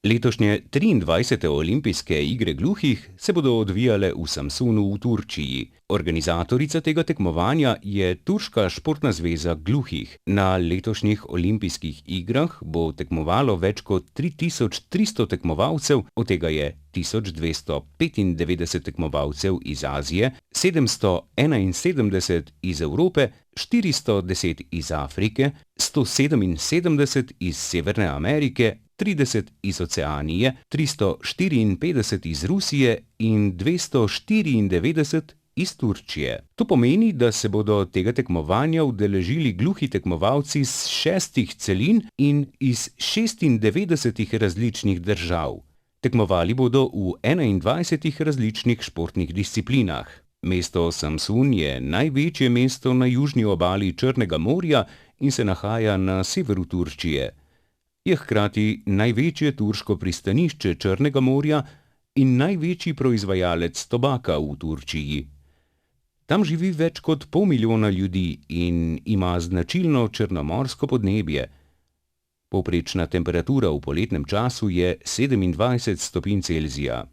Letošnje 23. olimpijske igre gluhih se bodo odvijale v Samsunu v Turčiji. Organizatorica tega tekmovanja je Turška športna zveza gluhih. Na letošnjih olimpijskih igrah bo tekmovalo več kot 3300 tekmovalcev, od tega je 1295 tekmovalcev iz Azije, 771 iz Evrope, 410 iz Afrike, 177 iz Severne Amerike, 30 iz Oceanije, 354 iz Rusije in 294 iz Turčije. To pomeni, da se bodo tega tekmovanja udeležili gluhi tekmovalci z 6 celin in iz 96 različnih držav. Tekmovali bodo v 21 različnih športnih disciplinah. Mesto Samsun je največje mesto na južni obali Črnega morja in se nahaja na severu Turčije. Je hkrati največje turško pristanišče Črnega morja in največji proizvajalec tobaka v Turčiji. Tam živi več kot pol milijona ljudi in ima značilno črnomorsko podnebje. Povprečna temperatura v poletnem času je 27 stopinj Celzija.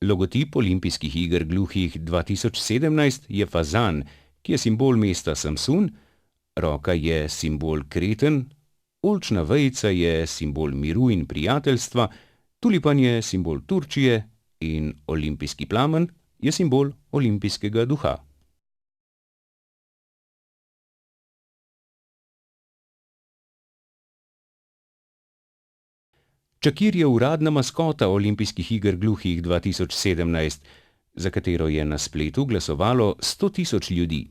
Logotip olimpijskih iger gluhih 2017 je fazan, ki je simbol mesta Samsun, roka je simbol Kreten, oljčna vejica je simbol miru in prijateljstva, tulipan je simbol Turčije in olimpijski plamen je simbol olimpijskega duha. Čakir je uradna maskota olimpijskih iger gluhih 2017, za katero je na spletu glasovalo 100.000 ljudi.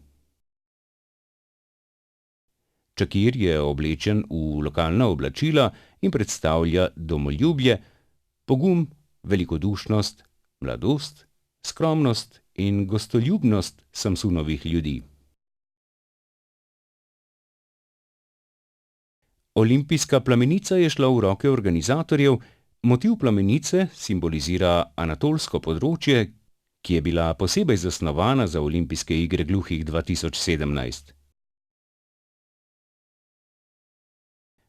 Čakir je oblečen v lokalna oblačila in predstavlja domoljubje, pogum, velikodušnost, mladost, skromnost in gostoljubnost Samsunovih ljudi. Olimpijska plamenica je šla v roke organizatorjev, motiv plamenice simbolizira anatolsko področje, ki je bila posebej zasnovana za olimpijske igre gluhih 2017.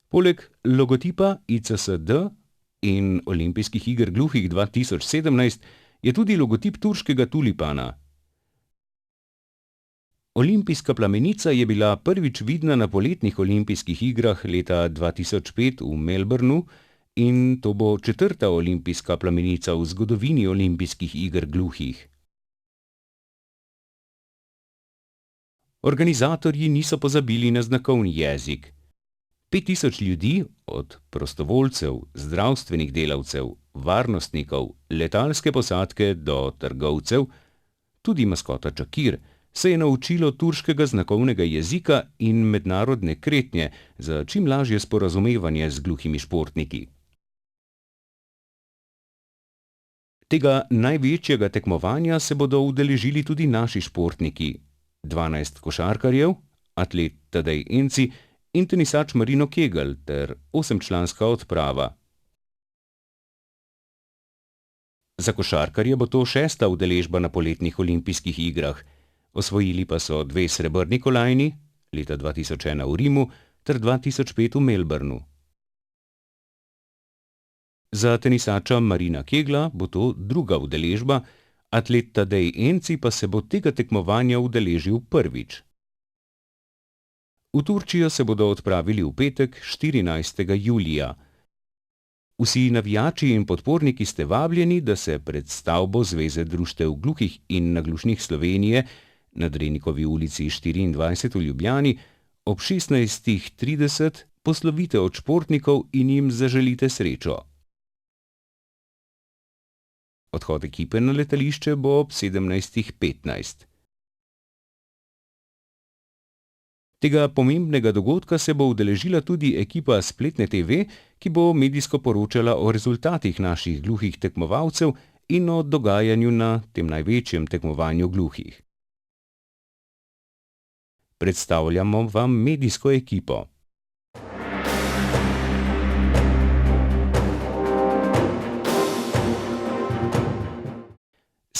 Poleg logotipa ICSD in olimpijskih iger gluhih 2017 je tudi logotip turškega tulipana. Olimpijska plamenica je bila prvič vidna na poletnih olimpijskih igrah leta 2005 v Melbournu in to bo 4. olimpijska plamenica v zgodovini olimpijskih iger gluhih. Organizatorji niso pozabili na znakovni jezik. 5000 ljudi, od prostovoljcev, zdravstvenih delavcev, varnostnikov, letalske posadke do trgovcev, tudi maskota Čakir, se je naučilo turškega znakovnega jezika in mednarodne kretnje za čim lažje sporazumevanje z gluhimi športniki. Tega največjega tekmovanja se bodo udeležili tudi naši športniki, 12 košarkarjev, atlet Tadej Enci in tenisač Marino Kegel ter 8-članska odprava. Za košarkarje bo to 6. udeležba na poletnih olimpijskih igrah. Osvojili pa so 2 srebrni kolajni, leta 2001 v Rimu ter 2005 v Melbournu. Za tenisača Marina Kegla bo to 2. udeležba, atlet Tadej Enci pa se bo tega tekmovanja udeležil prvič. V Turčijo se bodo odpravili v petek 14. julija. Vsi navijači in podporniki ste vabljeni, da se pred stavbo Zveze društev gluhih in naglušnih Slovenije na Drenikovi ulici 24 v Ljubljani ob 16.30 poslovite od športnikov in jim zaželite srečo. Odhod ekipe na letališče bo ob 17.15. Tega pomembnega dogodka se bo udeležila tudi ekipa Spletne TV, ki bo medijsko poročala o rezultatih naših gluhih tekmovalcev in o dogajanju na tem največjem tekmovanju gluhih. Predstavljamo vam medijsko ekipo.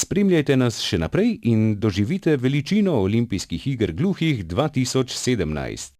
Spremljajte nas še naprej in doživite veličino olimpijskih iger gluhih 2017.